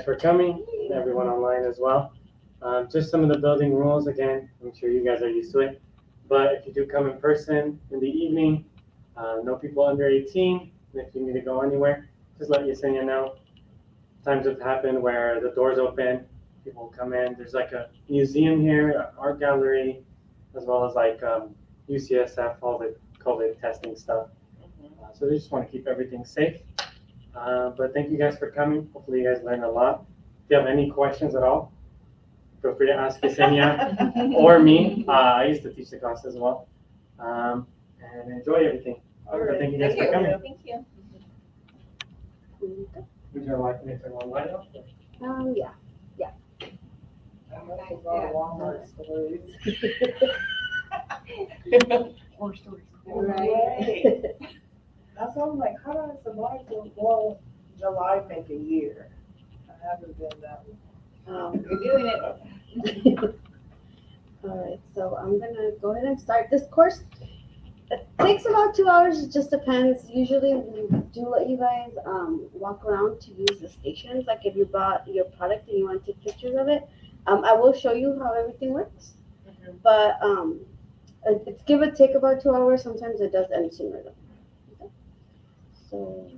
for coming, and everyone online as well. Just some of the building rules, again, I'm sure you guys are used to it. But if you do come in person in the evening, no people under 18, and if you need to go anywhere, just let Yesenia know. Times have happened where the doors open, people come in. There's like a museum here, an art gallery, as well as like UCSF, all the COVID testing stuff. So they just want to keep everything safe. But thank you guys for coming. Hopefully you guys learned a lot. If you have any questions at all, feel free to ask Yesenia or me. I used to teach the class as well. And enjoy everything. But thank you guys for coming. Thank you. Would you like me to turn one light off? Yeah. Walmart stories. More stories. Right. That's why I'm like, how do I survive till, well, July make a year? I haven't been that long. You're doing it. All right, so I'm gonna go ahead and start this course. It takes about 2 hours, it just depends. Usually we do let you guys walk around to use the stations. Like if you bought your product and you want to take pictures of it, I will show you how everything works. But it's give or take about 2 hours. Sometimes it does end sooner though. Okay. So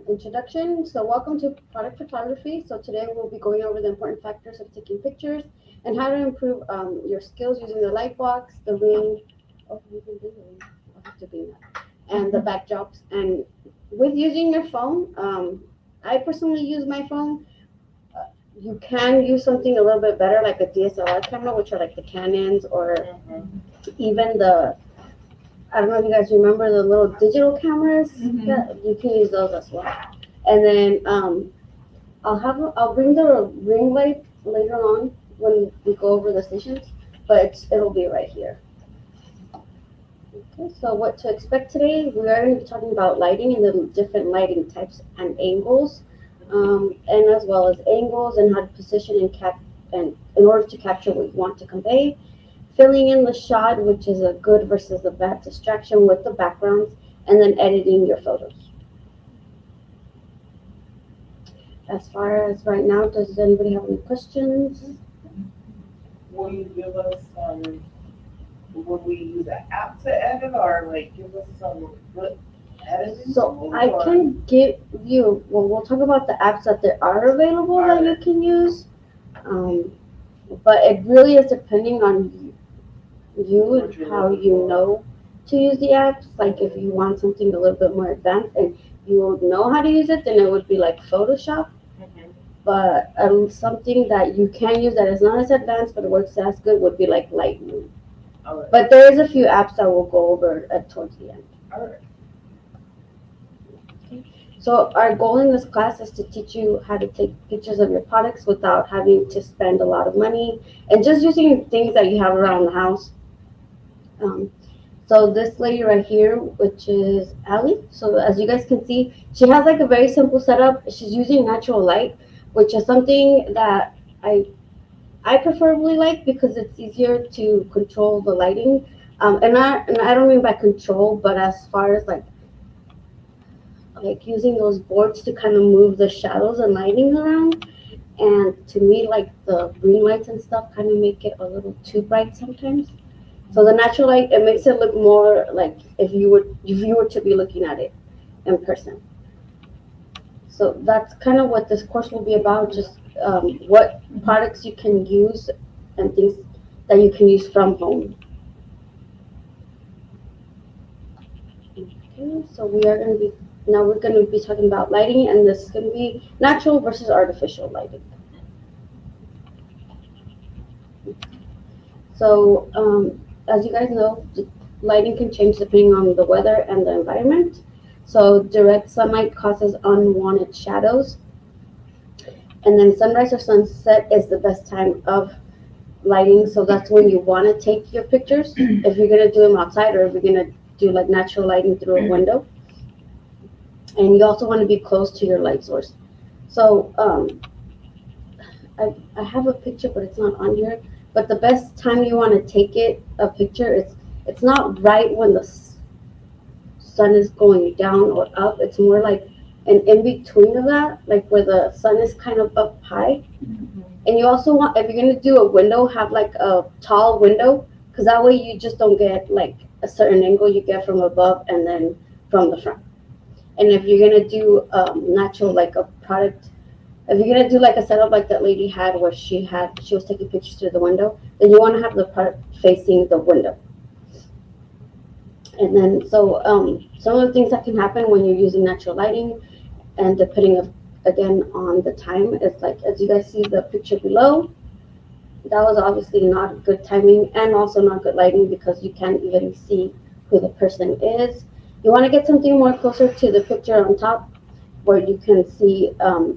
introduction. So welcome to product photography. So today we'll be going over the important factors of taking pictures and how to improve your skills using the light box, the ring. Oh, you can do the ring. I'll have to do that. And the backdrops. And with using your phone, I personally use my phone. You can use something a little bit better, like a DSLR camera, which are like the Canons, or even the, I don't know if you guys remember the little digital cameras. Yeah, you can use those as well. And then I'll bring the ring light later on when we go over the stations, but it'll be right here. Okay, so what to expect today? We are going to be talking about lighting and the different lighting types and angles, and as well as angles and how to position and in order to capture what you want to convey. Filling in the shot, which is a good versus a bad distraction with the backgrounds, and then editing your photos. As far as right now, does anybody have any questions? Will you give us will we use an app to edit, or like give us some good editing? So I can give you, well, we'll talk about the apps that there are available that you can use. But it really is depending on you and how you know to use the apps. Like if you want something a little bit more advanced and you know how to use it, then it would be like Photoshop. But something that you can use that is not as advanced but it works as good would be like Lightroom. But there is a few apps that we'll go over towards the end. Okay. So our goal in this class is to teach you how to take pictures of your products without having to spend a lot of money and just using things that you have around the house. So this lady right here, which is Allie, so as you guys can see, she has like a very simple setup. She's using natural light, which is something that I preferably like because it's easier to control the lighting. And I don't mean by control, but as far as like using those boards to kind of move the shadows and lighting around. And to me, like the green lights and stuff kind of make it a little too bright sometimes. So the natural light, it makes it look more like if you were to be looking at it in person. So that's kind of what this course will be about, just what products you can use and things that you can use from home. Okay, so we're going to be talking about lighting, and this is going to be natural versus artificial lighting. So as you guys know, lighting can change depending on the weather and the environment. So direct sunlight causes unwanted shadows. And then sunrise or sunset is the best time of lighting. So that's when you want to take your pictures. If you're going to do them outside or if you're going to do like natural lighting through a window. And you also want to be close to your light source. So I have a picture, but it's not on here. But the best time you want to take a picture, it's not right when the sun is going down or up. It's more like and in between of that, like where the sun is kind of up high. And you also want, if you're gonna do a window, have like a tall window, because that way you just don't get like a certain angle you get from above and then from the front. And if you're gonna do natural, like a product, if you're gonna do like a setup like that lady had where she was taking pictures through the window, then you want to have the product facing the window. And then so some of the things that can happen when you're using natural lighting, and depending again on the time, is like, as you guys see the picture below, that was obviously not good timing and also not good lighting because you can't even see who the person is. You want to get something more closer to the picture on top where you can see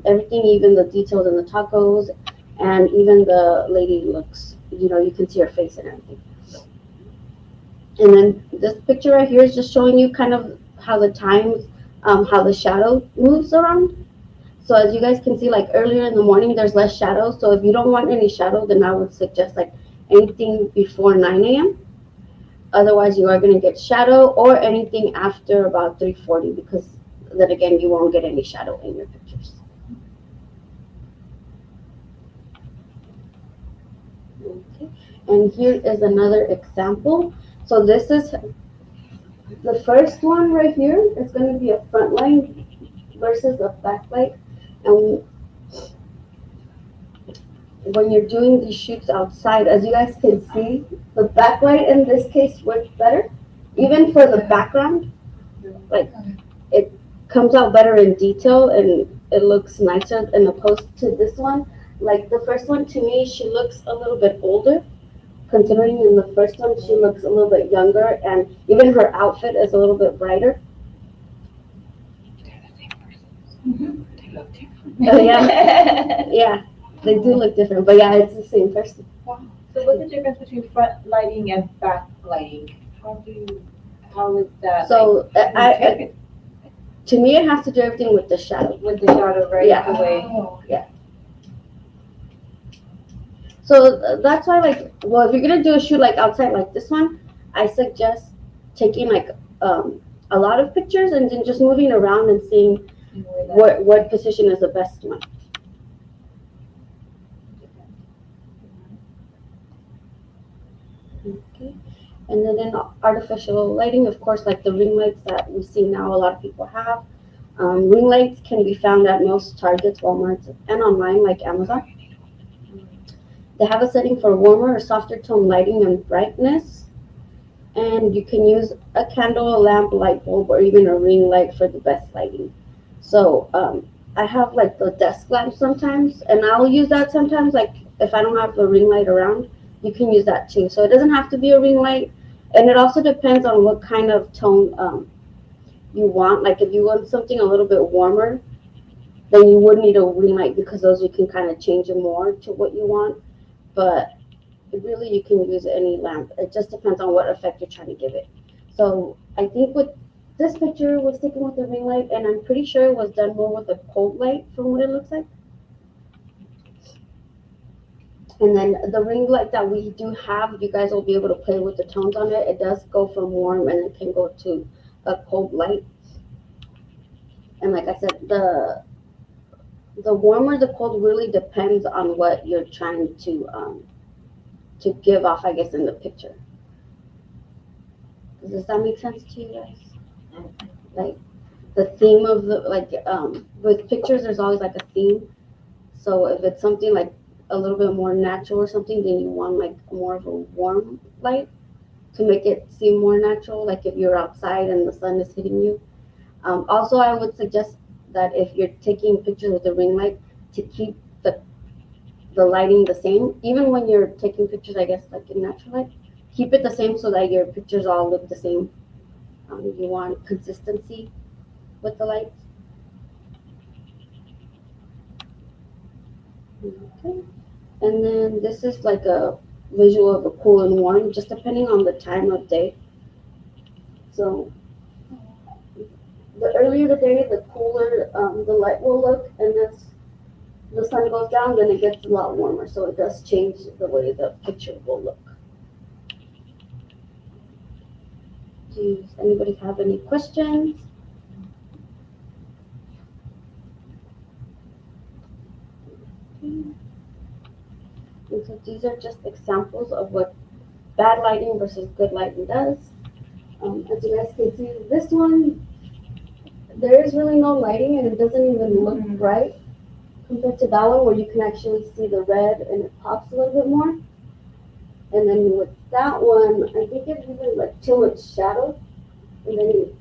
everything, even the details in the tacos, and even the lady looks, you can see her face and everything. And then this picture right here is just showing you kind of how the times, how the shadow moves around. So as you guys can see, like earlier in the morning, there's less shadow. So if you don't want any shadow, then I would suggest like anything before 9 a.m. Otherwise, you are going to get shadow, or anything after about 3:40, because then again, you won't get any shadow in your pictures. Okay. And here is another example. So this is the first one right here. It's going to be a front light versus a back light. And when you're doing these shoots outside, as you guys can see, the backlight in this case works better. Even for the background, like it comes out better in detail and it looks nicer in opposed to this one. Like the first one, to me, she looks a little bit older, considering in the first one she looks a little bit younger, and even her outfit is a little bit brighter. Oh yeah, yeah, they do look different, but yeah, it's the same person. So what's the difference between front lighting and back lighting? How is that? So to me, it has to do everything with the shadow. With the shadow, right? Yeah. The way. Yeah. So that's why, like, well, if you're gonna do a shoot like outside, like this one, I suggest taking like a lot of pictures and then just moving around and seeing what position is the best one. Okay. And then in artificial lighting, of course, like the ring lights that we see now, a lot of people have. Ring lights can be found at most Targets, Walmarts, and online, like Amazon. They have a setting for warmer or softer tone lighting and brightness. And you can use a candle, a lamp, light bulb, or even a ring light for the best lighting. So I have like the desk lamp sometimes, and I'll use that sometimes. Like if I don't have the ring light around, you can use that too. So it doesn't have to be a ring light, and it also depends on what kind of tone you want. Like if you want something a little bit warmer, then you would need a ring light, because those you can kind of change it more to what you want. But really, you can use any lamp. It just depends on what effect you're trying to give it. So I think with this picture was taken with the ring light, and I'm pretty sure it was done more with a cold light from what it looks like. And then the ring light that we do have, you guys will be able to play with the tones on it. It does go from warm and it can go to a cold light. And like I said, the warmer, the cold really depends on what you're trying to give off, I guess, in the picture. Does that make sense to you guys? Like the theme of the, like with pictures, there's always like a theme. So if it's something like a little bit more natural or something, then you want like more of a warm light to make it seem more natural, like if you're outside and the sun is hitting you. Also, I would suggest that if you're taking pictures with a ring light, to keep the lighting the same. Even when you're taking pictures, I guess, like in natural light, keep it the same so that your pictures all look the same. You want consistency with the lights. Okay. And then this is like a visual of a cool and warm, just depending on the time of day. So the earlier the day, the cooler the light will look, and as the sun goes down, then it gets a lot warmer. So it does change the way the picture will look. Does anybody have any questions? And so these are just examples of what bad lighting versus good lighting does. As you guys can see, this one, there is really no lighting and it doesn't even look bright compared to that one where you can actually see the red and it pops a little bit more. And then with that one, I think it's even like too much shadow. And then,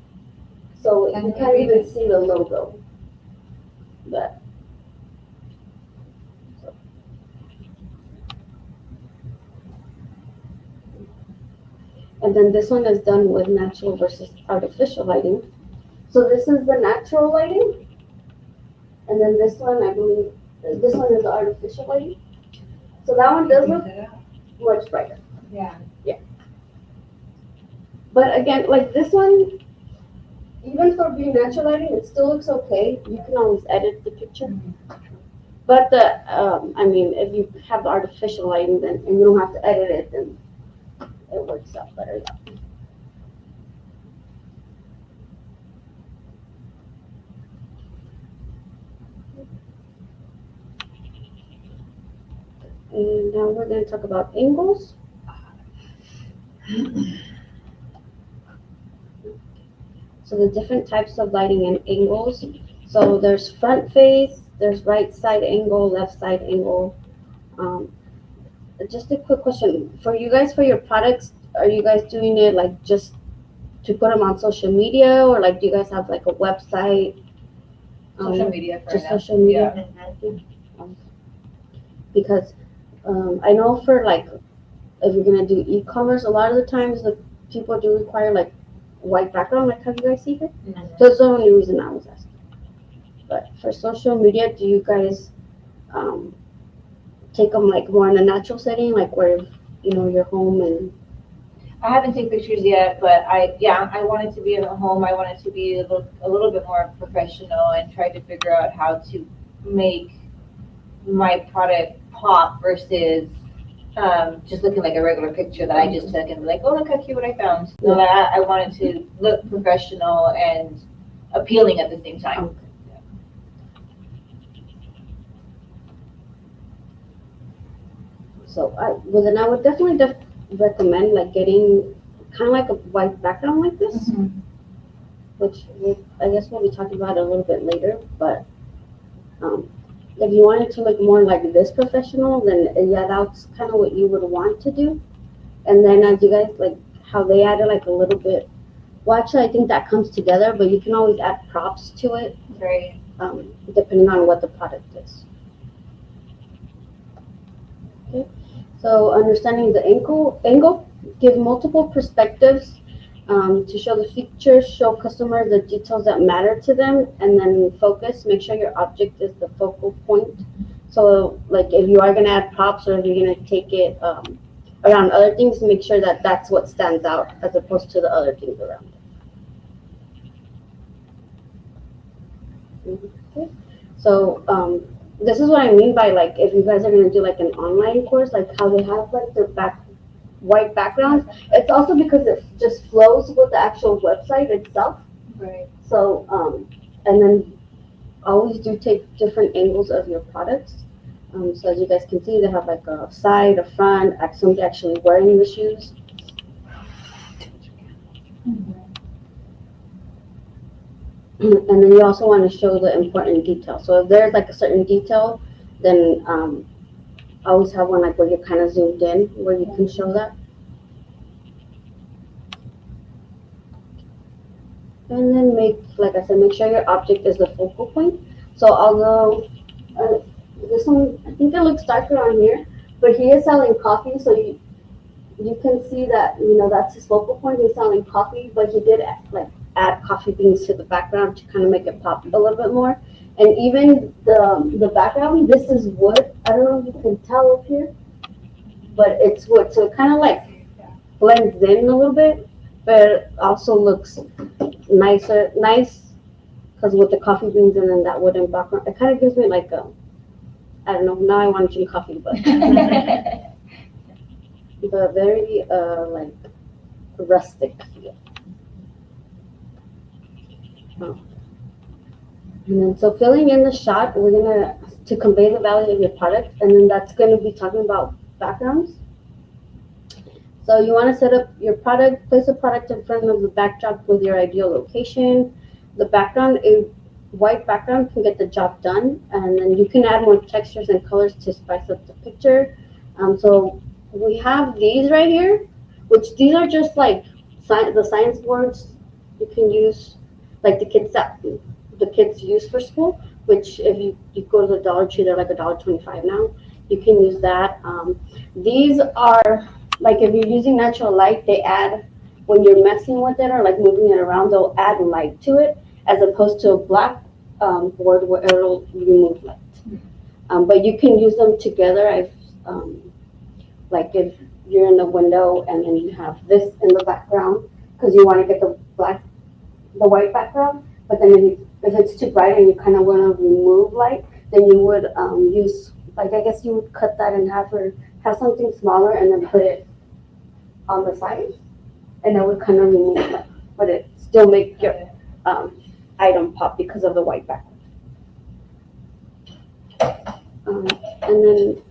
so you can't even see the logo. But and then this one is done with natural versus artificial lighting. So this is the natural lighting. And then this one, I believe, this one is the artificial lighting. So that one does look much brighter. Yeah. Yeah. But again, like this one, even for being natural lighting, it still looks okay. You can always edit the picture. But I mean, if you have the artificial lighting, then and you don't have to edit it, then it works out better. And now we're going to talk about angles. So the different types of lighting and angles. So there's front face, there's right side angle, left side angle. Just a quick question for you guys, for your products, are you guys doing it like just to put them on social media, or like do you guys have like a website? Social media for Just now. social media? Because I know for like, if you're gonna do e-commerce, a lot of the times the people do require like white background, like how you guys see here. So that's the only reason I was asking. But for social media, do you guys take them like more in a natural setting, like where you know you're home and? I haven't taken pictures yet, but I want it to be at home. I want it to be a little bit more professional and try to figure out how to make my product pop versus just looking like a regular picture that I just took and be like, oh, look how cute what I found. So I want it to look professional and appealing at the same time. Okay. So then I would definitely recommend like getting kind of like a white background like this, which I guess we'll be talking about a little bit later. But if you want it to look more like this professional, then yeah, that's kind of what you would want to do. And then as you guys like how they added like a little bit. Well, actually, I think that comes together, but you can always add props to it, Right. depending on what the product is. Okay. So understanding the angle, give multiple perspectives to show the features, show customers the details that matter to them, and then focus. Make sure your object is the focal point. So like if you are going to add props or if you're going to take it around other things, make sure that that's what stands out as opposed to the other things around it. Okay. So this is what I mean by like if you guys are going to do like an online course, like how they have like their white backgrounds. It's also because it just flows with the actual website itself. Right. So and then always do take different angles of your products. So as you guys can see, they have like a side, a front, somebody actually wearing the shoes. And then you also want to show the important detail. So if there's like a certain detail, then always have one like where you're kind of zoomed in, where you can show that. And then like I said, make sure your object is the focal point. So although this one, I think it looks darker on here, but he is selling coffee, so you can see that, you know, that's his focal point. He's selling coffee, but he did add coffee beans to the background to kind of make it pop a little bit more. And even the background, this is wood. I don't know if you can tell up here, but it's wood, so it kind of like blends in a little bit, but it also looks nice because with the coffee beans and then that wooden background, it kind of gives me like a, I don't know, now I want to drink coffee, but but very like rustic feel. Oh. And then so filling in the shot, we're gonna to convey the value of your product, and then that's going to be talking about backgrounds. So you want to set up your product, place the product in front of the backdrop with your ideal location. The background, a white background can get the job done, and then you can add more textures and colors to spice up the picture. So we have these right here, which these are just like the science boards you can use, like the kids use for school, which if you go to the Dollar Tree, they're like $1.25 now. You can use that. These are like if you're using natural light, they add, when you're messing with it or like moving it around, they'll add light to it as opposed to a black board where it'll remove light. But you can use them together. Like if you're in the window and then you have this in the background because you want to get the white background, but then if it's too bright and you kind of want to remove light, then you would use, like I guess you would cut that in half or have something smaller and then put it on the side, and that would kind of remove light, but it still make your item pop because of the white background. And then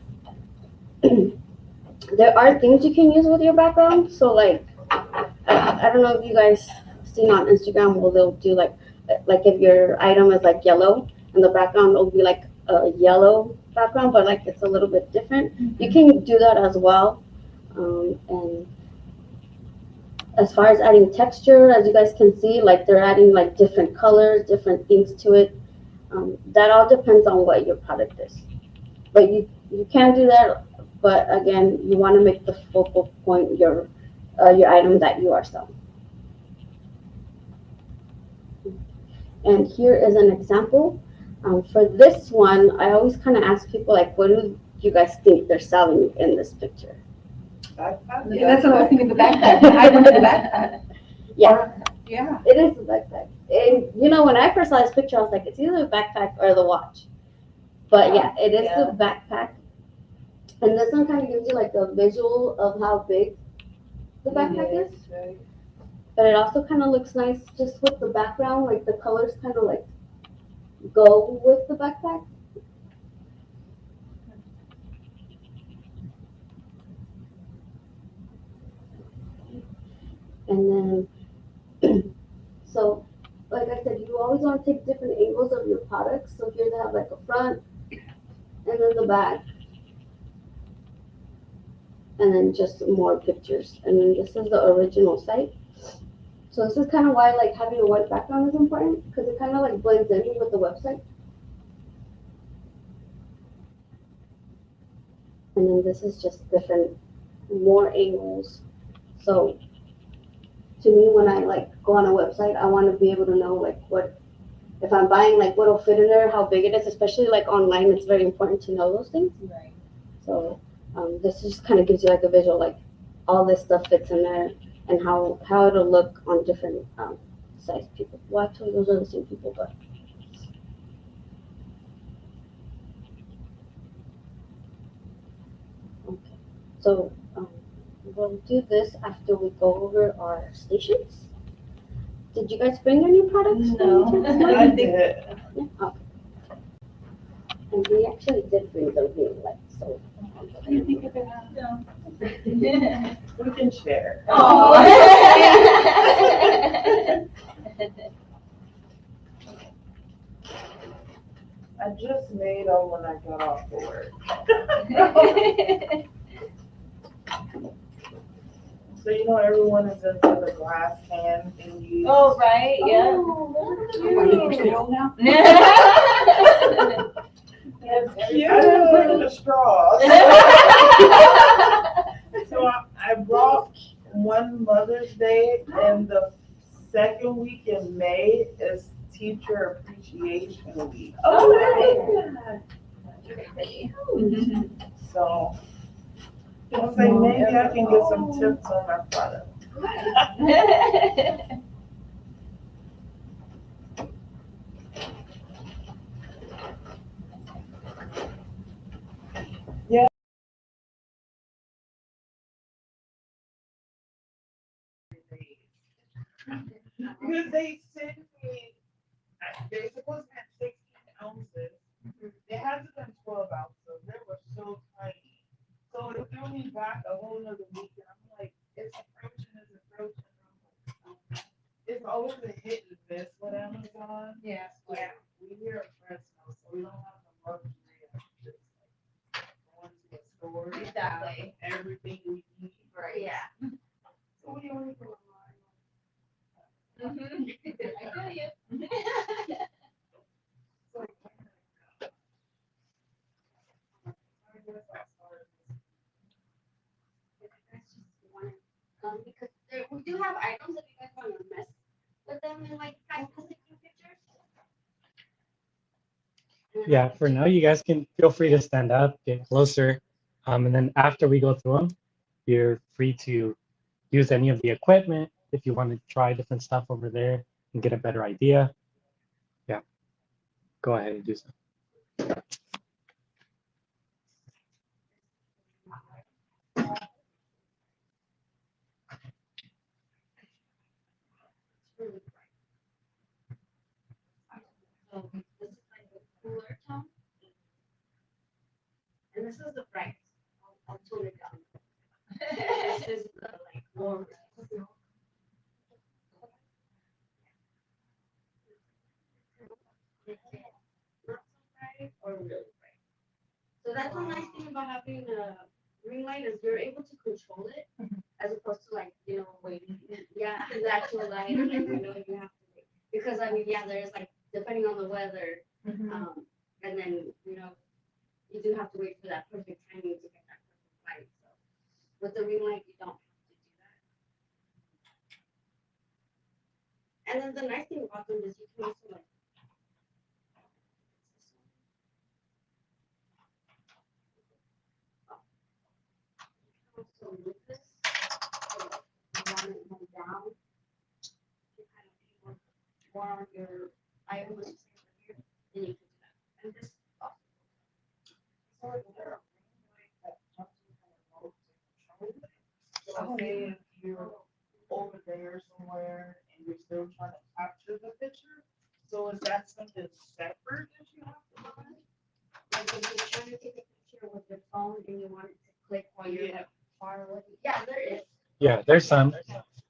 there are things you can use with your background. So like, I don't know if you guys seen on Instagram where they'll do like if your item is like yellow and the background will be like a yellow background, but like it's a little bit different. You can do that as well. And as far as adding texture, as you guys can see, like they're adding like different colors, different things to it. That all depends on what your product is. But you can do that. But again, you want to make the focal point your item that you are selling. And here is an example. For this one, I always kind of ask people like, what do you guys think they're selling in this picture? Backpack? Yeah, that's what I was thinking, the backpack, the item in the backpack. Yeah, Yeah. it is a backpack. And you know, when I first saw this picture, I was like, it's either the backpack or the watch. But yeah, it is the backpack. And this one kind of gives you like a visual of how big the backpack is. Right. But it also kind of looks nice just with the background, like the colors kind of like go with the backpack. And then, so like I said, you always want to take different angles of your products. So here they have like a front and then the back. And then just more pictures. And then this is the original site. So this is kind of why like having a white background is important, because it kind of like blends in with the website. And then this is just different, more angles. So to me, when I like go on a website, I want to be able to know like what, if I'm buying, like what'll fit in there, how big it is, especially like online, it's very important to know those things. Right. So this just kind of gives you like a visual, like all this stuff fits in there and how it'll look on different size people. Well, actually, those are the same people, but. Okay, so we'll do this after we go over our stations. Did you guys bring any products? No. I did. Yeah, okay. And we actually did bring the ring light, so. You think of it, We can share. Oh. I just made them when I got off of work. So you know everyone is into the glass can thingy. Oh, right, yeah. Are you still now? It's cute. I didn't bring the straws. So I brought one Mother's Day, and the second week in May is Teacher Appreciation Week. Oh, So I was like, maybe I can get some tips on my product. Because they sent me, they supposed to have 16 ounces, It hasn't been 12 ounces, so they were so tiny. So it threw me back a whole nother week, and I'm like, it's approaching. It's always a hit and miss with Amazon. Yeah. Like, we here in Fresno, so we don't have the luxury of just like going to a store. and Exactly. have Everything we need. Right. Yeah. So we only go online. Mm-hmm. I feel you. So I guess I'll start. Because we do have items if you guys want to mess with them and like practice taking pictures. Yeah, for now, you guys can feel free to stand up, get closer. And then after we go through them, you're free to use any of the equipment if you want to try different stuff over there and get a better idea. Yeah, go ahead and do so. So this is like the cooler tone. And this is the bright. I'll tone it down. This is the like warm. Not so bright or really bright. So that's a nice thing about having a ring light is you're able to control it as opposed to like, waiting. Yeah, the actual light, you have to wait. Because I mean, yeah, there's like depending on the weather, and then you do have to wait for that perfect timing to get that perfect light. So with the ring light, you don't have to do that. And then the nice thing about them is you can also like. Also move this, so you want it more down. You kind of more on your eye when you see it here, then you can do that. And this So is there a ring light that comes with a remote to control it? So say if you're over there somewhere and you're still trying to capture the picture, so is that something separate that you have to buy? like if you're trying to take a picture with your phone and you want it to click while you're Yeah. like far away. Yeah, there is. Yeah, there's some.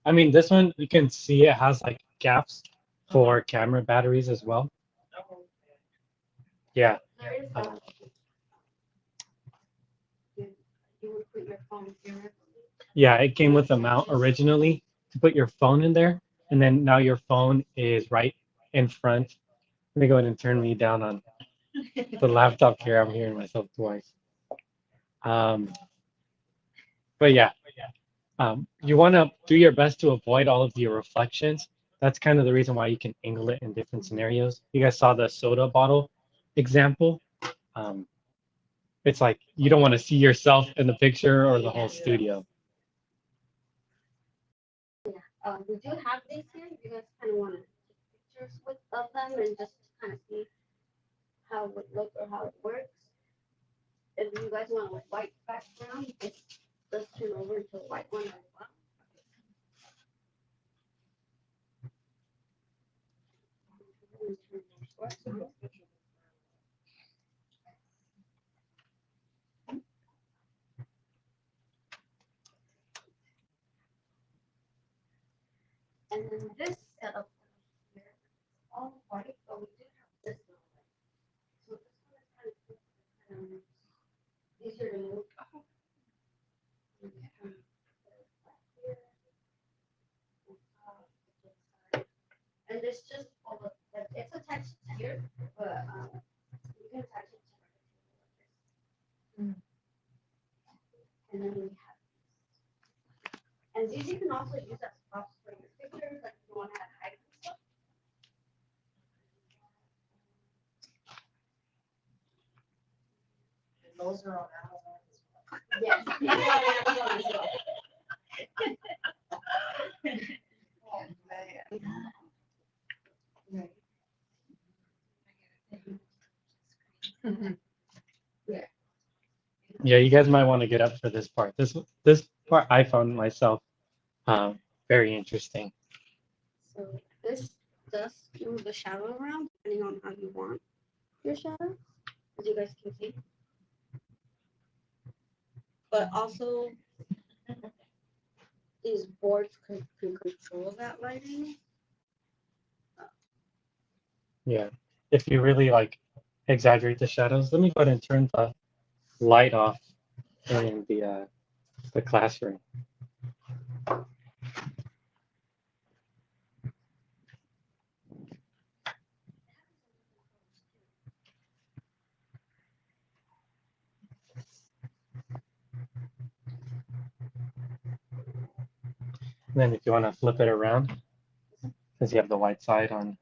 I mean, this one, you can see it has like gaps for camera batteries as well. Oh, Yeah. There is Um, you would put your phone here. Yeah, it came with a mount originally to put your phone in there, and then now your phone is right in front. Let me go ahead and turn me down on the laptop here. I'm hearing myself twice. Um, but yeah, you want to do your best to avoid all of the reflections. That's kind of the reason why you can angle it in different scenarios. You guys saw the soda bottle example. Um, it's like you don't want to see yourself in the picture or the whole studio. We do have these here. You guys kind of want to take pictures of them and just kind of see how it would look or how it works. If you guys want a white background, just turn over to a white one as well. And then this setup here is all white, but we do have this one. So this one is kind of easier to move. And it's just all of like it's attached here, but you can attach it to this. And then we have these. And these you can also use as props for your pictures, like if you want to add height and stuff. and those are on Amazon as well. Yes, these are on Amazon as well. Oh, man. Yeah, you guys might want to get up for this part. This part I found myself very interesting. So this does move the shadow around depending on how you want your shadow. as you guys can see. But also, these boards can control that lighting. Yeah. If you really like exaggerate the shadows, let me go ahead and turn the light off in the classroom. And then if you want to flip it around, since you have the white side on.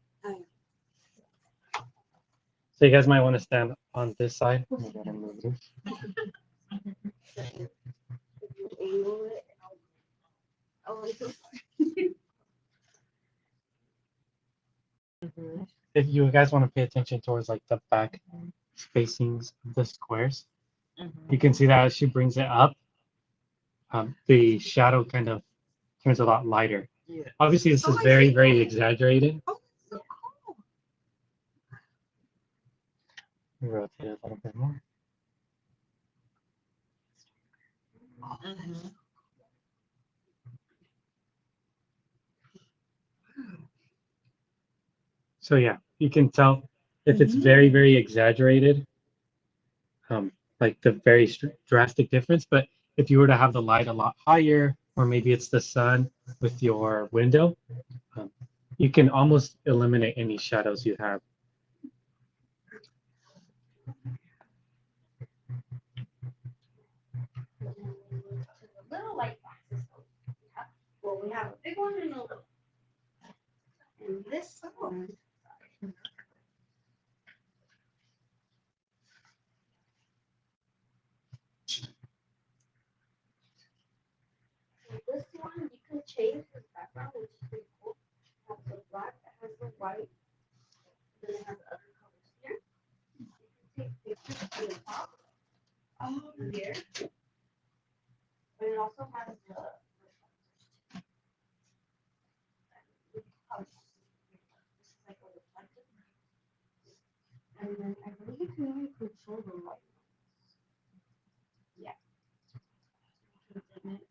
So you guys might want to stand on this side. Let me go ahead and move this. If you angle it, oh, I'm so sorry. If you guys want to pay attention towards like the back spacings of the squares, you can see that as she brings it up, the shadow kind of turns a lot lighter. Yeah. Obviously, this is very, very exaggerated. Rotate it a little bit more. So yeah, you can tell if it's very, very exaggerated, like the very drastic difference. But if you were to have the light a lot higher, or maybe it's the sun with your window, you can almost eliminate any shadows you have. Little light boxes. Well, we have a big one and a little. And this one. This one you can change the background, which is pretty cool. It has the black, it has the white, then it has the other colors here. You can take pictures from the top here. But it also has the this is like a reflective. And then I believe you can even control the light. Yeah. You can dim it.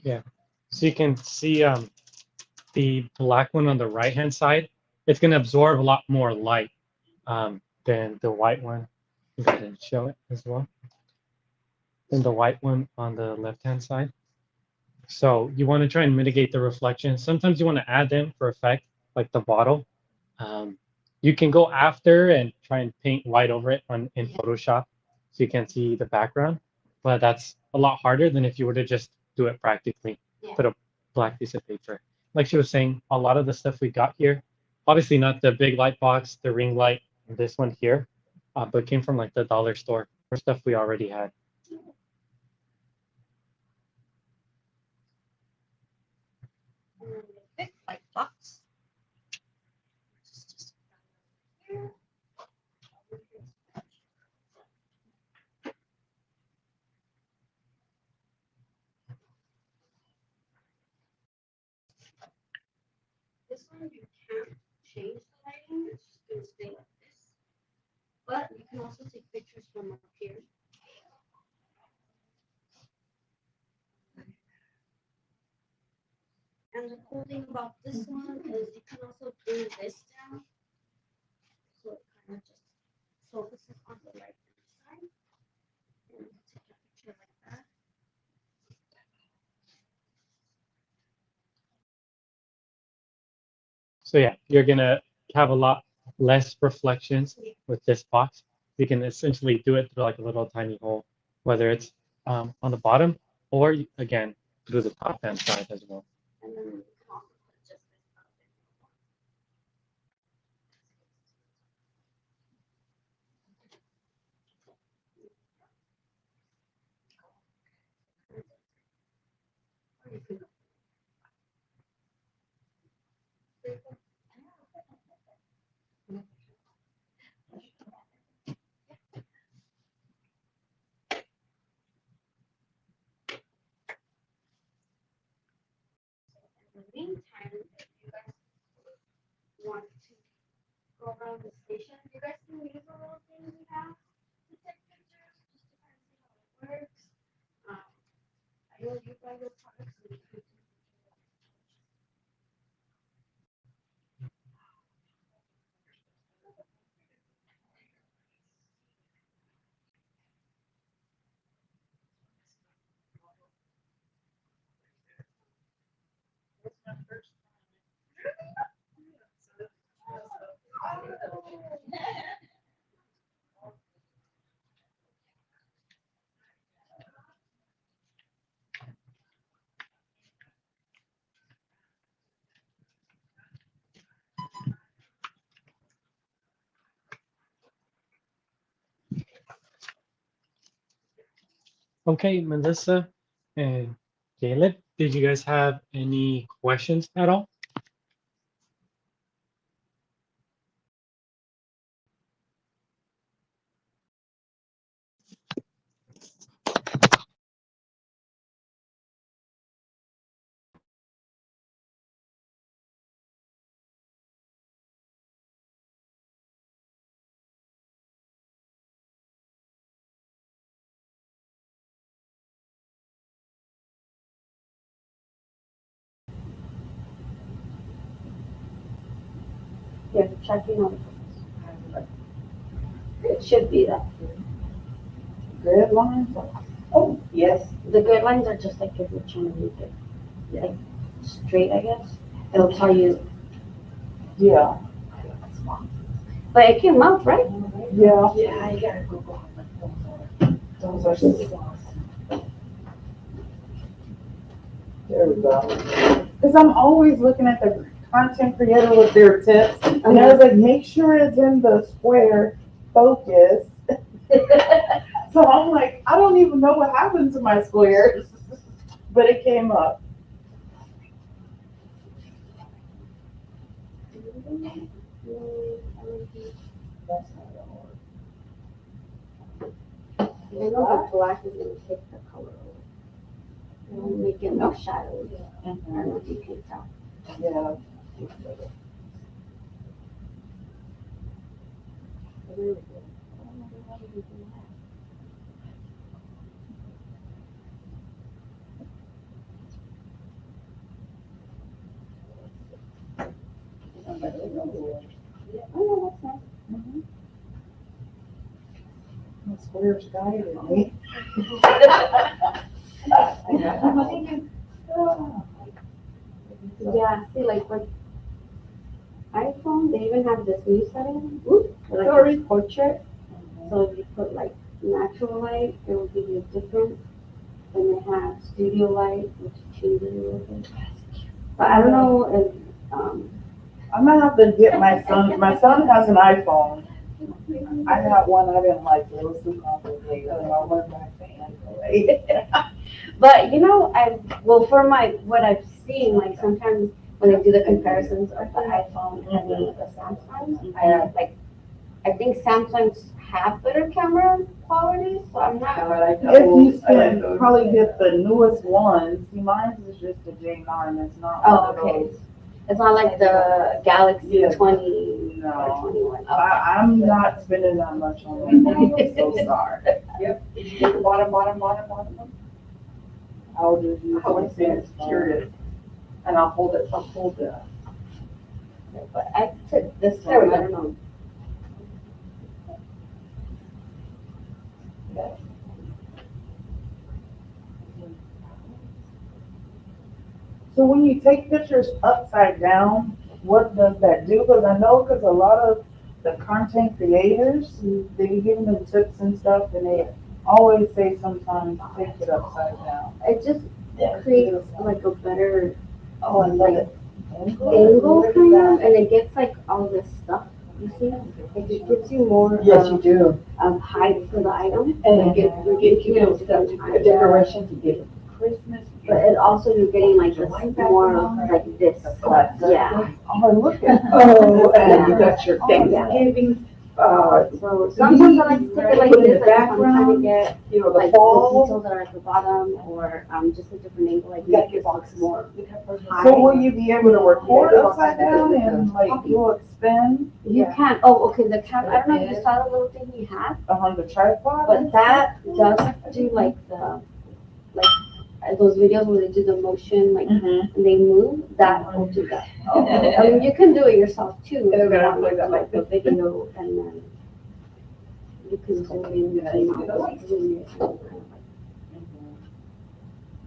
Yeah. So you can see the black one on the right hand side. It's going to absorb a lot more light than the white one. Go ahead and show it as well. Than the white one on the left hand side. So you want to try and mitigate the reflection. Sometimes you want to add them for effect, like the bottle. You can go after and try and paint white over it in Photoshop so you can see the background. But that's a lot harder than if you were to just do it practically. Yeah. Put a black piece of paper. Like she was saying, a lot of the stuff we got here, obviously not the big light box, the ring light, and this one here, but came from like the dollar store or stuff we already had. And then the big light box. Here. This one you can't change the lighting, it's just gonna stay like this. But you can also take pictures from up here. And the cool thing about this one is you can also bring this down. So it kind of just focuses on the right hand side. And you take a picture like that. So yeah, you're gonna have a lot less reflections with this box. You can essentially do it through like a little tiny hole, whether it's on the bottom or again through the top hand side as well. And then you can also put just this up the meantime, if you guys want to go around the station, you guys can use the little thing we have to take pictures, just to kind of see how it works. I know you buy your products and you can Okay, Melissa and Caleb, did you guys have any questions at all? Here, checking on it. It should be that. Grid lines? Oh, yes. The grid lines are just like if you're trying to make it like straight, I guess. It'll tell you, Yeah. but it came out, right? Yeah. Yeah, you gotta Google. Those are slots. There we go. Because I'm always looking at the content creator with their tips, and I was like, make sure it's in the square focus. So I'm like, I don't even know what happened to my squares, but it came up. I know the black is gonna take the color away. It'll make it more shadowy. I don't know if you can tell. Yeah. Oh, that's nice. My squares guided me. Yeah, see, like with iPhone, they even have this new setting, like Sorry. it's portrait. So if you put like natural light, it will give you different. Then they have studio light, which changes a little bit. But I don't know if, I'm gonna have to get my son has an iPhone. I got one, I didn't like it, it was too complicated, so I went back to Android. but you know, for what I've seen, like sometimes when they do the comparisons of the iPhone and the Samsung, I think Samsungs have better camera quality, so I'm not. If you probably get the newest ones, see, mine is just a J9, it's not Oh, one of okay. those. It's not like the Galaxy Yeah. 20 No. or 21. I'm not spending that much on it, I'm so sorry. Bottom. I'll just use Oh, my it's curious. And I'll hold it. But I took this There we one, I go. don't know. So when you take pictures upside down, what does that do? Because I know, because a lot of the content creators, they give them tips and stuff, and they always say sometimes take it upside down. It just creates like a better Oh, I love it. angle kind of, and it gets like all this stuff. You see, like it gives you more do. height for the item. And you get stuff, a decoration to give Christmas. But it also, you're getting like this more like this. Yeah. Oh, look at, Oh, and you got your Oh, yeah. Thanksgiving So sometimes I like to take it like Put in this, the like if I'm trying to background, get you know, the like the fall. details that are at the bottom, or just a different angle, like You got make your it look box. more high. So will you be able to record upside down and like You'll expand You can, oh, okay, the camera, I don't know if you saw the little thing he had, on the tripod? but that does do like those videos where they do the motion, like, Mhm. and they move, that will do that. Oh. I mean, you can do it yourself too. if It'll you get want, like that, like the video, and then you can zoom in, zoom out, like zoom in, kind of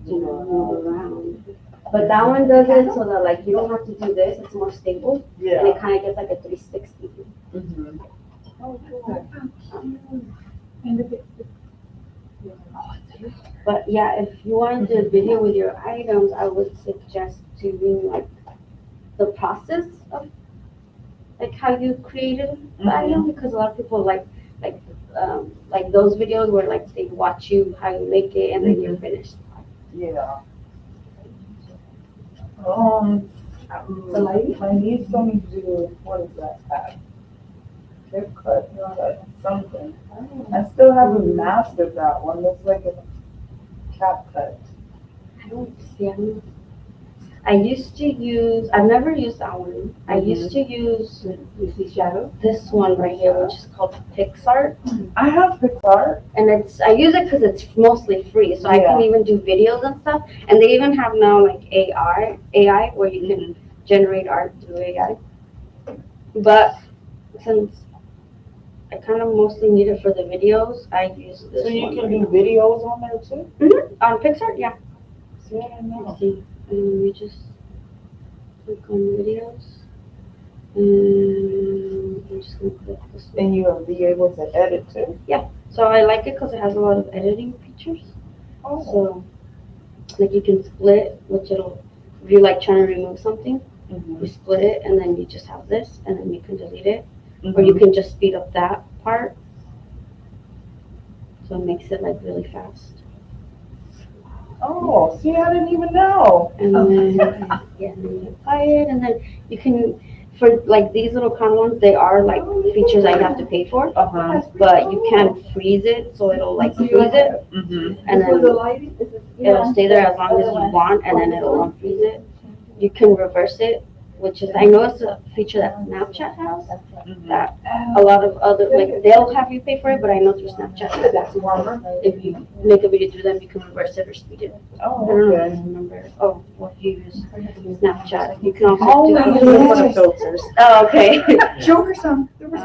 like, move around. But that one does it so that like you don't have to do this, it's more stable, and Yeah. it kind of gets like a 360. Mhm. Oh, cool. But yeah, if you want to do a video with your items, I would suggest doing like the process of like how you created the item, because a lot of people like those videos where like they watch you how you make it and then you're finished. Yeah. The lady? My niece told me to do, what is that cat? Tip cut, something. I still haven't mastered that one. Looks like a cap cut. I don't see. I used to use. I've never used that one. I used to use You see shadow? this one right here, which is called PixArt, I have Pixar. and I use it because it's mostly free, so I can Yeah. even do videos and stuff. And they even have now like AI where you can generate art through AI. But since I kind of mostly need it for the videos, I use this So you one can right do videos on there too? now. On PixArt, yeah. See, I didn't know. See, and we just click on videos, and I'm just gonna click this one. And you'll be able to edit too? So I like it because it has a lot of editing features. Oh. So, like you can split, which if you're like trying to remove something, you split it, and then you just have this, and then you can delete it, or you can just speed up that part. So it makes it like really fast. Oh, see, I didn't even know. And then, yeah, and then you apply it, and then you can, for like these little crown ones, they are like features that you have to pay for, Uh-huh. but you can freeze it, so it'll like freeze it, Mm-hmm. and then the lighting? it'll stay there as long as you want, and then it'll unfreeze it. You can reverse it, which is, I know it's a feature that Snapchat has, that a lot of other, like, they'll have you pay for it, but I know through Snapchat, That's warmer. if you make a video through them, you can reverse it or speed it. I Oh, don't know if okay. you remember, oh, well, if you use Snapchat, you can also Oh, do I'm it. looking for the filters. Oh, okay. Show her some. There was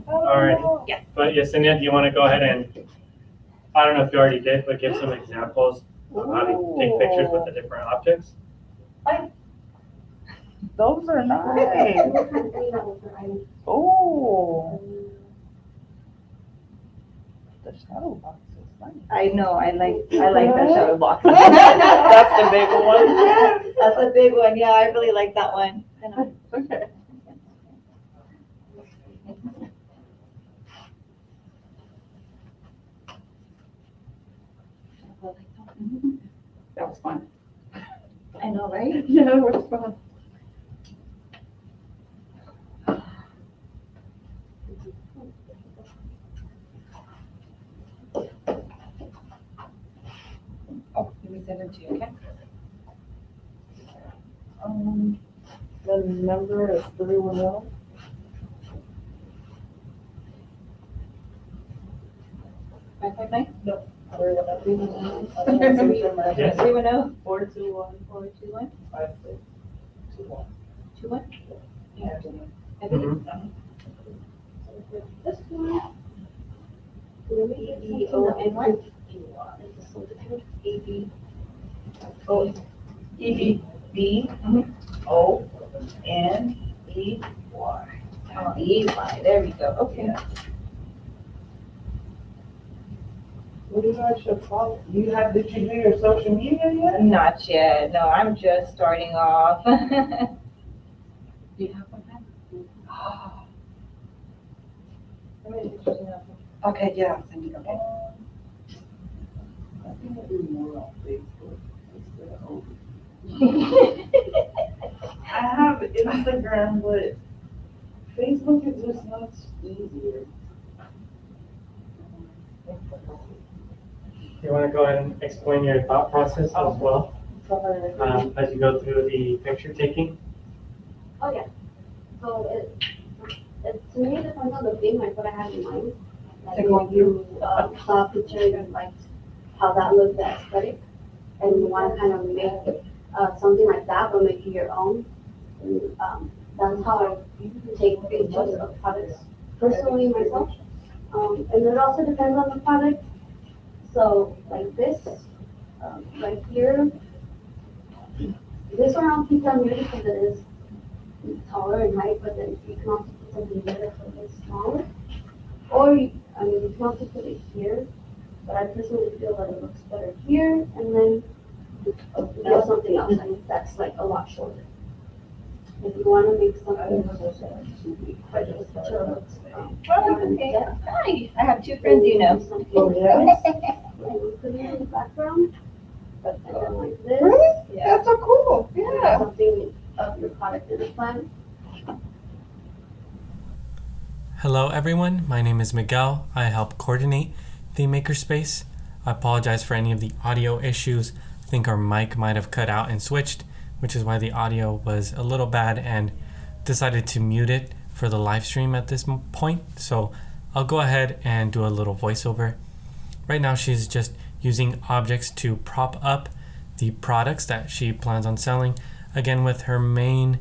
Alright. But Yesenia, do you want to go ahead and, I don't know if you already did, but give some examples of how to take pictures with the different objects? Those are nice. Oh. The shadow box is nice. I know, I like that shadow box. That's the big one? That's a big one, yeah, I really like that one. Okay. That was fun. I know, right? Yeah, it was fun. Oh, let me send it to you, okay? The number is 310. Five, five, nine? 310. Yes. 310 421 421 5621. 21. Mhm. This one. EBON1. Oh, EBONEY. Oh, EY, there we go, okay. What do you guys should follow? Did you do your social media yet? Not yet, no, I'm just starting off. Do you have one? Okay, yeah, I'll send you, okay. I think I do more on Facebook instead of I have Instagram, but Facebook is just not easier. You want to go ahead and explain your thought process as well as you go through the picture taking? Oh, yeah. So to me, it depends on the theme, like what I have in mind. Like if you saw a picture, you liked how that looked, the aesthetic, and you want to kind of make something like that, but make it your own. And that's how I take pictures of products personally myself. And it also depends on the product. So like this, right here, this one I'll keep on here because it is taller in height, but then you can also put something here that's a bit smaller. Or you can also put it here, but I personally feel that it looks better here, and then do something else, and that's like a lot shorter. If you want to make something quite a picture looks Well, okay. Hi, I have two friends you know. Oh, yes? Put it in the background, and then like this. Really? Yeah. That's so cool, yeah. Something of your product in the plant. Hello everyone, my name is Miguel. I help coordinate the MakeHerSpace. I apologize for any of the audio issues. I think our mic might have cut out and switched, which is why the audio was a little bad, and decided to mute it for the live stream at this point. So I'll go ahead and do a little voiceover. Right now she's just using objects to prop up the products that she plans on selling, again with her main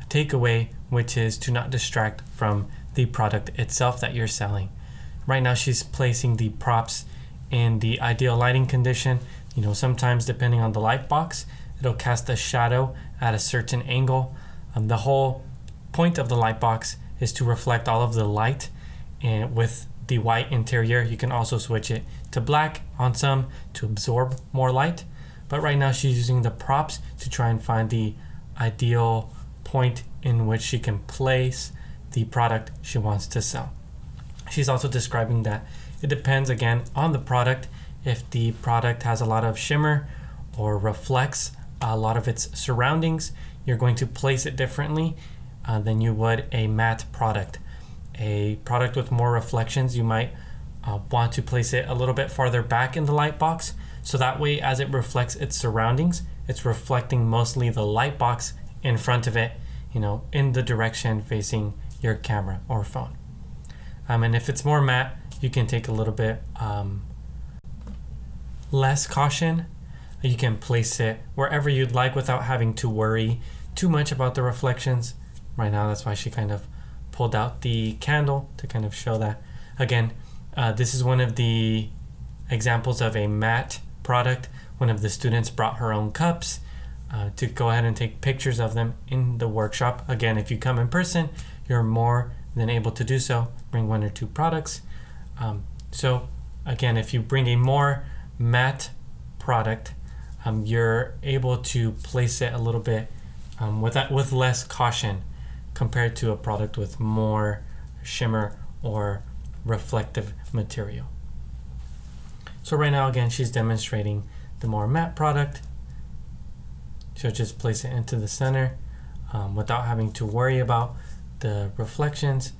takeaway, which is to not distract from the product itself that you're selling. Right now she's placing the props in the ideal lighting condition. You know, sometimes depending on the light box, it'll cast a shadow at a certain angle. The whole point of the light box is to reflect all of the light, and with the white interior you can also switch it to black on some to absorb more light. But right now she's using the props to try and find the ideal point in which she can place the product she wants to sell. She's also describing that it depends again on the product. If the product has a lot of shimmer or reflects a lot of its surroundings, you're going to place it differently than you would a matte product. A product with more reflections, you might want to place it a little bit farther back in the light box, so that way as it reflects its surroundings, it's reflecting mostly the light box in front of it, you know, in the direction facing your camera or phone. And if it's more matte, you can take a little bit less caution. You can place it wherever you'd like without having to worry too much about the reflections. Right now, that's why she kind of pulled out the candle to kind of show that. Again, this is one of the examples of a matte product. One of the students brought her own cups to go ahead and take pictures of them in the workshop. Again, if you come in person, you're more than able to do so. Bring one or two products. So again, if you bring a more matte product, you're able to place it a little bit with less caution compared to a product with more shimmer or reflective material. So right now, again, she's demonstrating the more matte product. She'll just place it into the center without having to worry about the reflections.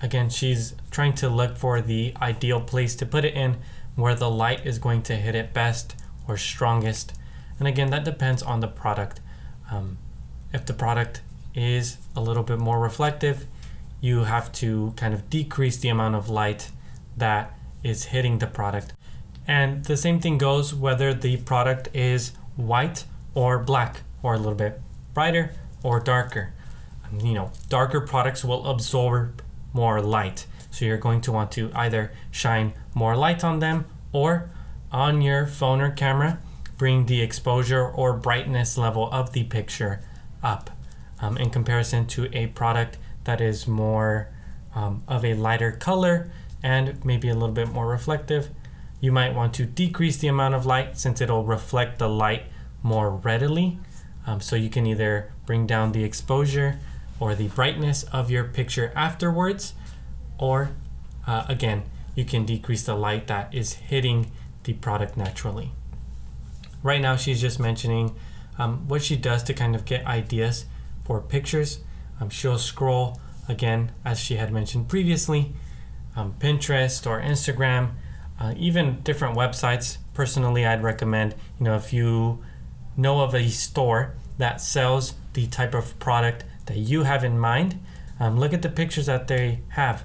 Again, she's trying to look for the ideal place to put it in, where the light is going to hit it best or strongest. And again, that depends on the product. If the product is a little bit more reflective, you have to kind of decrease the amount of light that is hitting the product. And the same thing goes whether the product is white or black, or a little bit brighter or darker. You know, darker products will absorb more light, so you're going to want to either shine more light on them, or on your phone or camera, bring the exposure or brightness level of the picture up in comparison to a product that is more of a lighter color and maybe a little bit more reflective. You might want to decrease the amount of light, since it'll reflect the light more readily. So you can either bring down the exposure or the brightness of your picture afterwards, or again, you can decrease the light that is hitting the product naturally. Right now, she's just mentioning what she does to kind of get ideas for pictures. She'll scroll again, as she had mentioned previously, Pinterest or Instagram, even different websites. Personally, I'd recommend, if you know of a store that sells the type of product that you have in mind, look at the pictures that they have,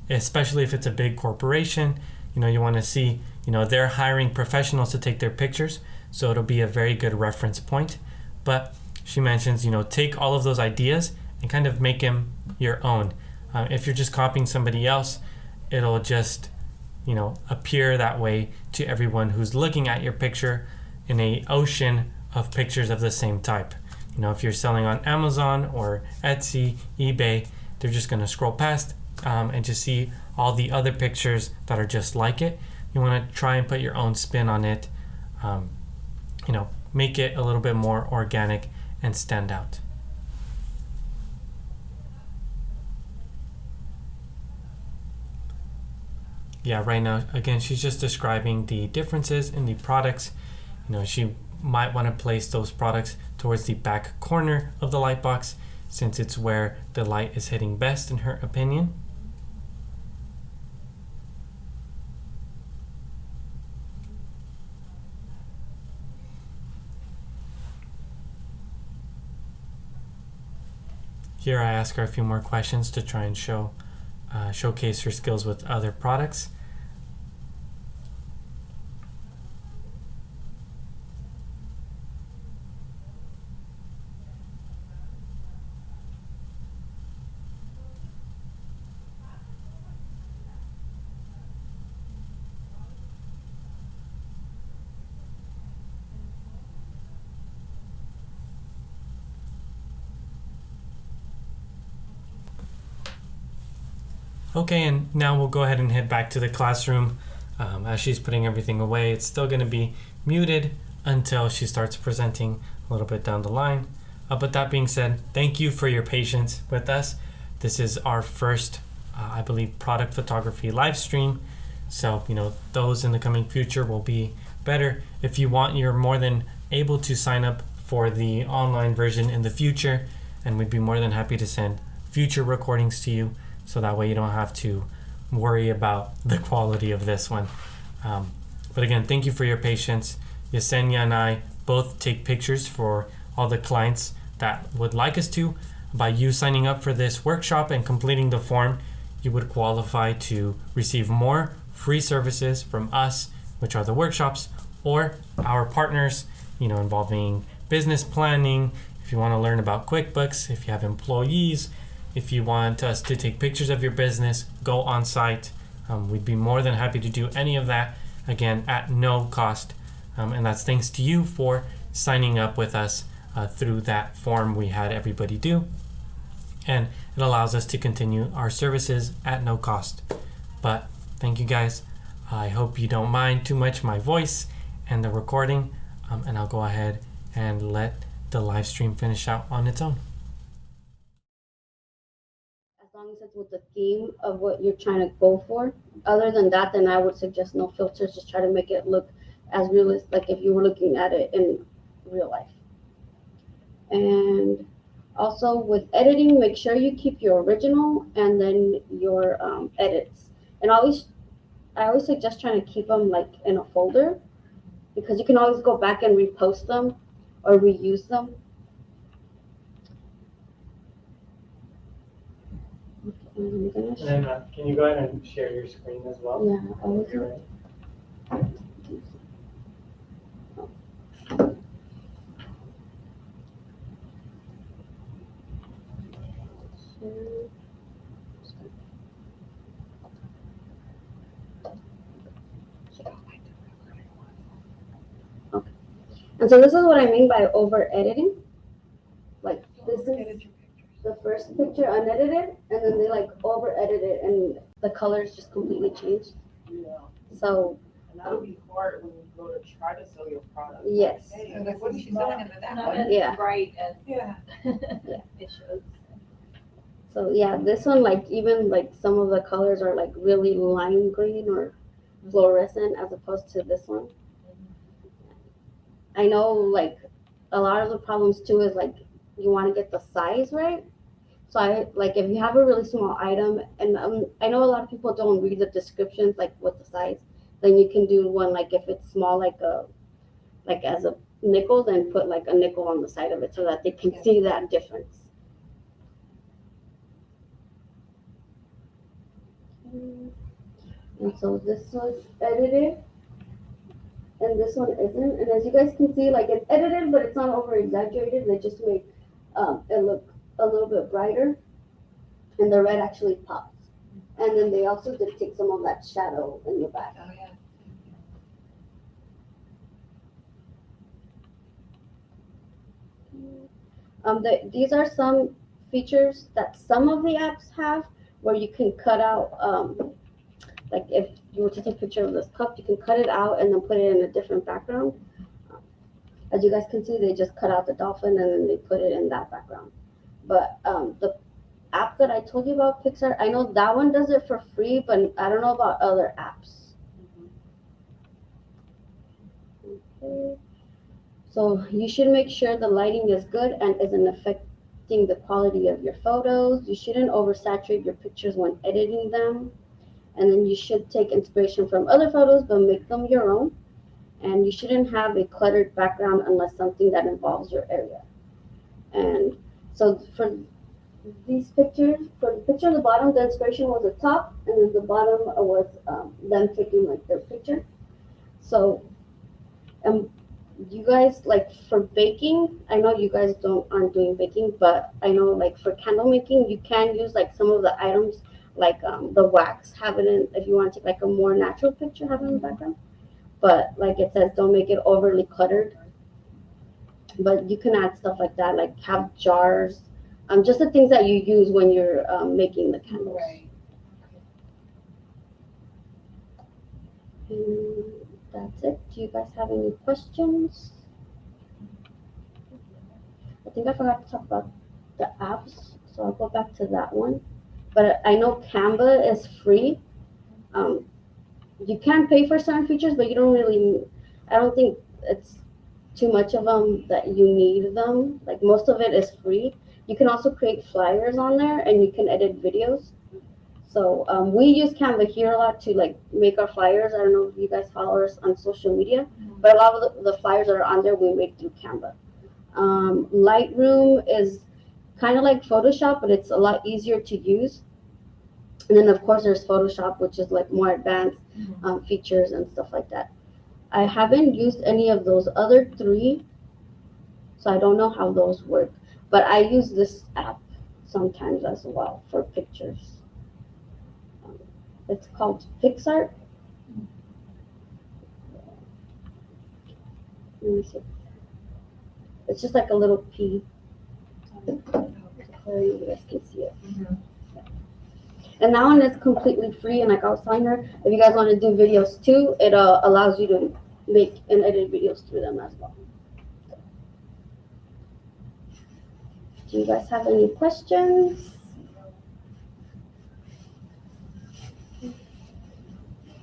especially if it's a big corporation. You want to see, they're hiring professionals to take their pictures, so it'll be a very good reference point. But she mentions, take all of those ideas and kind of make them your own. If you're just copying somebody else, it'll just, appear that way to everyone who's looking at your picture in a ocean of pictures of the same type. If you're selling on Amazon or Etsy, eBay, they're just going to scroll past and just see all the other pictures that are just like it. You want to try and put your own spin on it, make it a little bit more organic and stand out. Yeah, right now, again, she's just describing the differences in the products. She might want to place those products towards the back corner of the light box, since it's where the light is hitting best, in her opinion. Here I ask her a few more questions to try and showcase her skills with other products. Okay, and now we'll go ahead and head back to the classroom. As she's putting everything away, it's still going to be muted until she starts presenting a little bit down the line. But that being said, thank you for your patience with us. This is our first, I believe, product photography live stream. So, those in the coming future will be better. If you want, you're more than able to sign up for the online version in the future, and we'd be more than happy to send future recordings to you. So that way you don't have to worry about the quality of this one. But again, thank you for your patience. Yesenia and I both take pictures for all the clients that would like us to. By you signing up for this workshop and completing the form, you would qualify to receive more free services from us, which are the workshops, or our partners, involving business planning. If you want to learn about QuickBooks, if you have employees, if you want us to take pictures of your business, go on site, we'd be more than happy to do any of that, again, at no cost. And that's thanks to you for signing up with us through that form we had everybody do. And it allows us to continue our services at no cost. But thank you guys. I hope you don't mind too much my voice and the recording. And I'll go ahead and let the live stream finish out on its own. As long as it's with the theme of what you're trying to go for. Other than that, then I would suggest no filters. Just try to make it look as realistic, like if you were looking at it in real life. And also with editing, make sure you keep your original and then your edits. And I always suggest trying to keep them like in a folder, because you can always go back and repost them or reuse them. And can you go ahead and share your screen as well? Yeah, I was. You're right. Okay. And so this is what I mean by over editing. Like this is the first picture unedited, and then they like over edit it and the colors just completely changed. Yeah. So And that would be hard when you go to try to sell your product. yes. Hey, And like, what is she not- selling under that Not one? as Yeah. bright as Yeah. it shows. So yeah, this one, like even like some of the colors are like really lime green or fluorescent as opposed to this one. I know like a lot of the problems too is like you want to get the size right. So I like if you have a really small item, and I know a lot of people don't read the descriptions like with the size. Then you can do one like if it's small, like as a nickel, then put like a nickel on the side of it so that they can see that difference. And so this was edited, and this one isn't. And as you guys can see, like it's edited, but it's not over exaggerated. They just make it look a little bit brighter, and the red actually pops. And then they also did take some of that shadow in the back. Oh, yeah. These are some features that some of the apps have where you can cut out, like if you were to take a picture of this cup, you can cut it out and then put it in a different background. As you guys can see, they just cut out the dolphin and then they put it in that background. But the app that I told you about, Pixar, I know that one does it for free, but I don't know about other apps. Okay. So you should make sure the lighting is good and isn't affecting the quality of your photos. You shouldn't oversaturate your pictures when editing them. And then you should take inspiration from other photos, but make them your own. And you shouldn't have a cluttered background unless something that involves your area. And so for these pictures, for the picture on the bottom, the inspiration was the top, and then the bottom was them taking like their picture. So you guys, like for baking, I know you guys aren't doing baking, but I know like for candle making, you can use like some of the items like the wax, have it in, if you want to take like a more natural picture, have it in the background. But like it says, don't make it overly cluttered. But you can add stuff like that, like have jars, just the things that you use when you're making the candles. Right. And that's it. Do you guys have any questions? I think I forgot to talk about the apps, so I'll go back to that one. But I know Canva is free. You can pay for certain features, but you don't really, I don't think it's too much of them that you need them. Like most of it is free. You can also create flyers on there and you can edit videos. So we use Canva here a lot to like make our flyers. I don't know if you guys follow us on social media, but a lot of the flyers that are on there we make through Canva. Lightroom is kind of like Photoshop, but it's a lot easier to use. And then of course there's Photoshop, which is like more advanced features and stuff like that. I haven't used any of those other three, so I don't know how those work. But I use this app sometimes as well for pictures. It's called PixArt. Let me see. It's just like a little P. So you guys can see it. And that one is completely free. And like I was telling her, if you guys want to do videos too, it allows you to make and edit videos through them as well. Do you guys have any questions?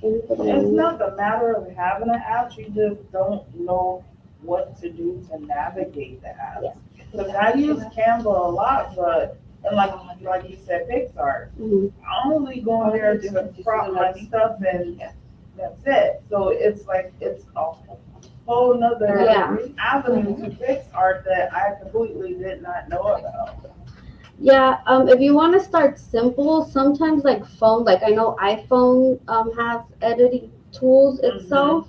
It's not the matter of having an app, you just don't know what to do to navigate the app. Yeah. Because I use Canva a lot, but, and like you said, PixArt, I only go in there to crop my stuff and that's it. So it's like, it's a whole nother avenue to PixArt that I completely did not know about. Yeah, if you want to start simple, sometimes like phone, like I know iPhone has editing tools itself.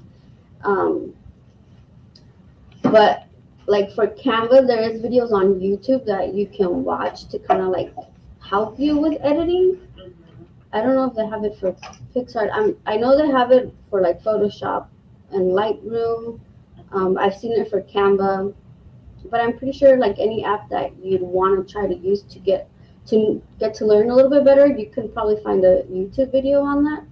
But like for Canva, there is videos on YouTube that you can watch to kind of like help you with editing. I don't know if they have it for PixArt. I know they have it for like Photoshop and Lightroom. I've seen it for Canva. But I'm pretty sure like any app that you'd want to try to use to get to learn a little bit better, you can probably find a YouTube video on that.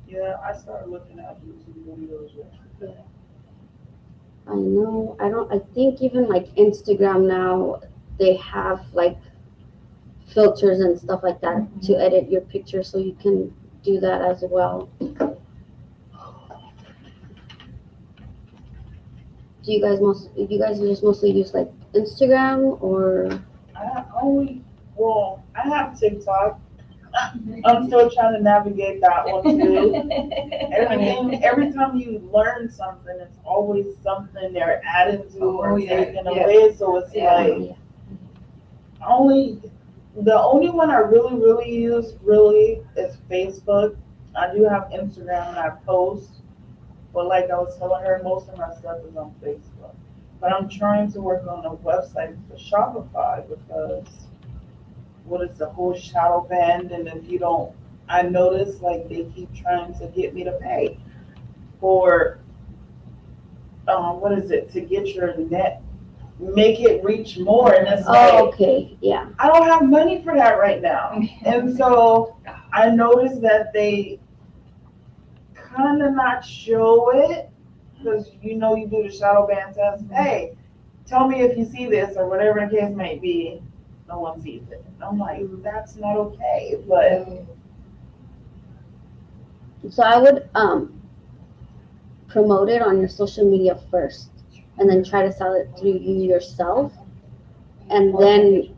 Yeah, I started looking at YouTube videos. Yeah. I know. I think even like Instagram now, they have like filters and stuff like that to edit your picture, so you can do that as well. Do you guys just mostly use like Instagram or? I Well, I have TikTok. I'm still trying to navigate that one too. Every time you learn something, it's always something they're adding to or taking away. So it's like the only one I really use is Facebook. I do have Instagram and I post, but like I was telling her, most of my stuff is on Facebook. But I'm trying to work on a website for Shopify because what is the whole shadow band, and if you don't, I notice like they keep trying to get me to pay for what is it, to get your net, make it reach more, and it's like, okay, yeah. I don't have money for that right now. And so I noticed that they kind of not show it because you do the shadow ban test. Hey, tell me if you see this or whatever the case may be. No one sees it. And I'm like, that's not okay. But So I would promote it on your social media first, and then try to sell it through you yourself, and then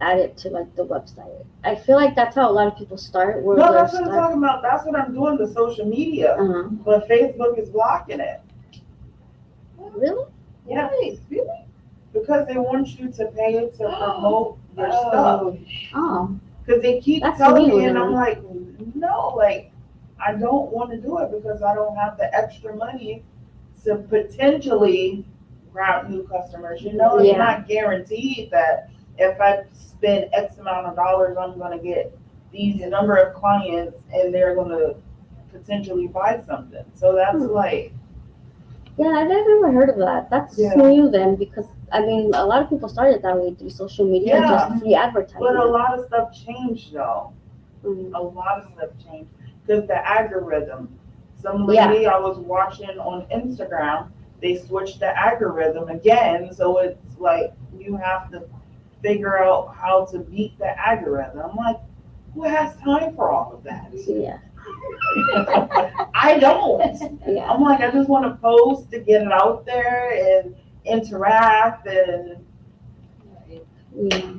add it to like the website. I feel like that's how a lot of people start. Where no, that's what I'm talking about. That's what I'm doing, the social media. Uh-huh. But Facebook is blocking it. Really? Yeah. Really? Because they want you to pay to promote your stuff. Oh. Because they keep That's telling new, me, and really. I'm like, no, like, I don't want to do it because I don't have the extra money to potentially grab new customers. It's Yeah. not guaranteed that if I spend X amount of dollars, I'm going to get these number of clients and they're going to potentially buy something. So that's like. Yeah, I've never heard of that. That's new then, because I mean, a lot of people started that way through social media, just free advertising. But a lot of stuff changed though. Mm-hmm. A lot of stuff changed because the algorithm. Some lady I was watching on Instagram, they switched the algorithm again, so it's like you have to figure out how to beat the algorithm. I'm like, who has time for all of that? Yeah. I don't. Yeah. I'm like, I just want to post to get it out there and interact and. Yeah.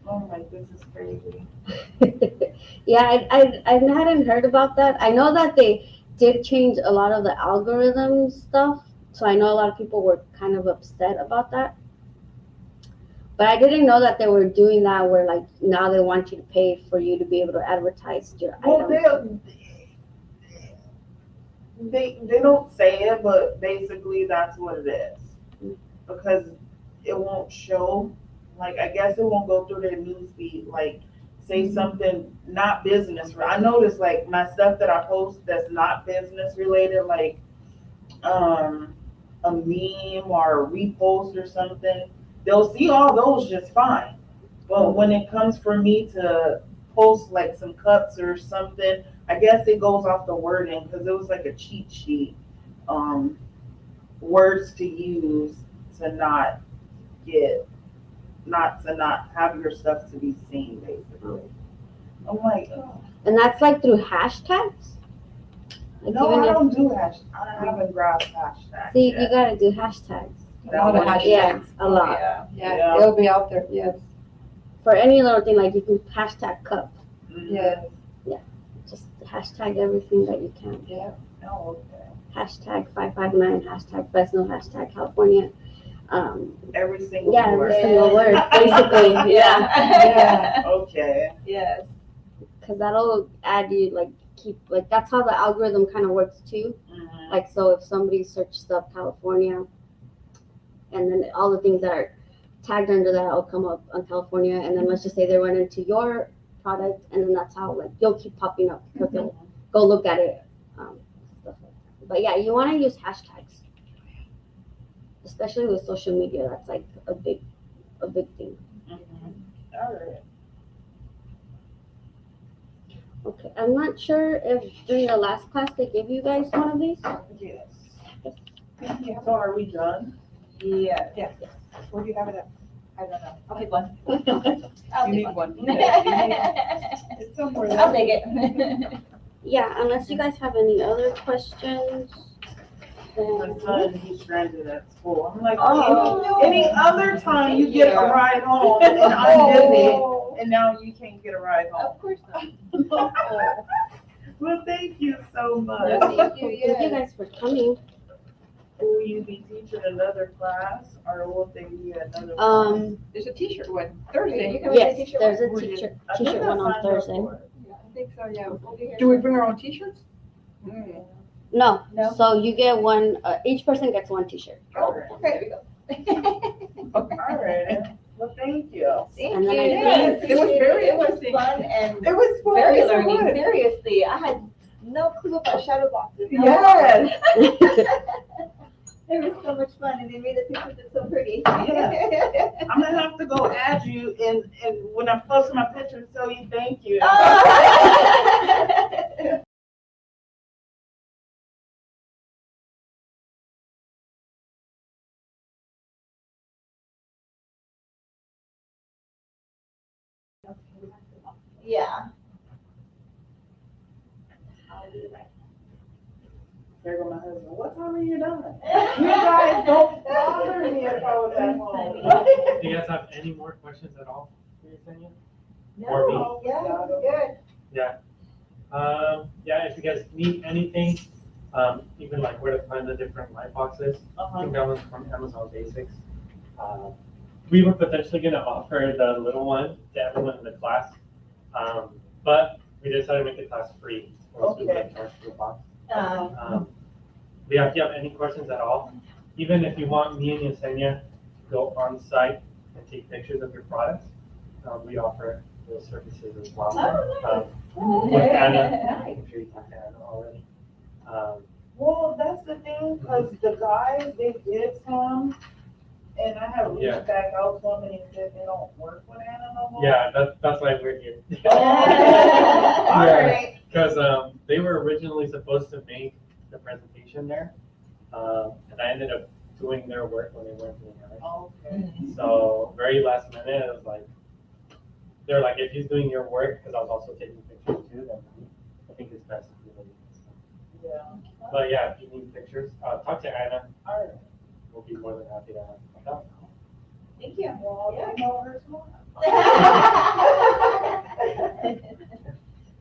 Oh my, this is crazy. Yeah, I hadn't heard about that. I know that they did change a lot of the algorithm stuff, so I know a lot of people were kind of upset about that. But I didn't know that they were doing that where like now they want you to pay for you to be able to advertise your items. They don't say it, but basically that's what it is. Because it won't show, like I guess it won't go through their news feed, like say something not business. I notice like my stuff that I post that's not business related, like a meme or a repost or something, they'll see all those just fine. But when it comes for me to post like some cuts or something, I guess it goes off the wording because it was like a cheat sheet, words to use to not have your stuff to be seen, basically. I'm like, oh. And that's like through hashtags? Like No, I don't do hashtags. I haven't grasped hashtags. See, yet. you gotta do hashtags. A lot of hashtags. Yeah, a lot. Yeah, they'll be out there, yes. For any little thing, like you can hashtag cup. Yes. Just hashtag everything that you can. Yeah. Oh, okay. Hashtag 559, hashtag Fresno, hashtag California. Every single Yeah, word. every single word, basically. Yeah. Okay. Yes. Because that'll add you, like, that's how the algorithm kind of works too. Mm-hmm. Like, so if somebody searches up California, and then all the things that are tagged under that will come up on California, and then let's just say they run into your product, and then that's how, like, you'll keep popping up because they'll go look at it. Stuff like that. But yeah, you want to use hashtags, especially with social media. That's like a big thing. Mm-hmm. All right. Okay, I'm not sure if during the last class they gave you guys one of these. Yes. So are we done? Yeah. Yeah. Where do you have it at? I don't know. I'll take one. You I'll need take one. one. It's somewhere I'll there. take it. Yeah, unless you guys have any other questions. My son, he's stranded at school. I'm like, Oh. any other time you get a ride home and I'm busy, and now you can't get a ride home. Of course not. Well, thank you so much. No, thank you, Thank you yes. guys for coming. Will you be teaching another class or will there be another? class? There's a t-shirt one, You Thursday. can make a Yes, t-shirt there's a Would you- t-shirt I think t-shirt I one on signed up Thursday. for it. I think so, yeah. We'll be here. Do we bring our own t-shirts? No, No? so you get one, each person gets one t-shirt. Oh, okay. There we go. All right. Well, thank you. Thank And you. then I Yes, think- It was very it was interesting. fun and It was fun. very Yes, it learning, was. seriously. I had no clue about shadow boxes. No. Yes. It was so much fun and they made the pictures look so pretty. Yes. I'm gonna have to go add you and when I post my pictures, tell you thank you. Yeah. There go my husband. What time are you done? You guys don't bother me if I was at home. Do you guys have any more questions at all for Yesenia? No, yeah, good. Yeah, if you guys need anything, even like where to find the different light boxes, I think that one's from Amazon Basics. We were potentially gonna offer the little one to everyone in the class, but we decided to make the class free. Or we would charge for the box. But yeah, if you have any questions at all, even if you want me and Yesenia to go on site and take pictures of your products, we offer those services as well. Oh, With Anna, nice. I'm sure you talked to Anna already. Well, that's the thing, because the guys, they did some, and I have Yeah. reached back out to them and he said they don't work with Anna no more. Yeah, that's why we're here. All right. Because they were originally supposed to make the presentation there, and I ended up doing their work when they weren't doing ours. Okay. So very last minute, it was like, they're like, if he's doing your work, because I was also taking pictures too, then I think it's best if you leave it. Yeah. But yeah, if you need pictures, talk to Anna. All right. We'll be more than happy to help out. Thank you. Well, Yeah. I know her tomorrow.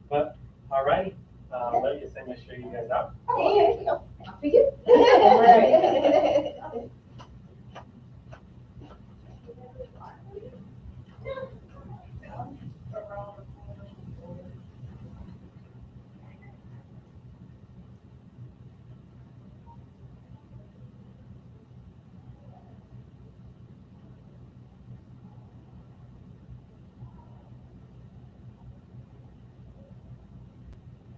But alrighty, let Yesenia show you guys out. Oh, okay. Off we go. All right.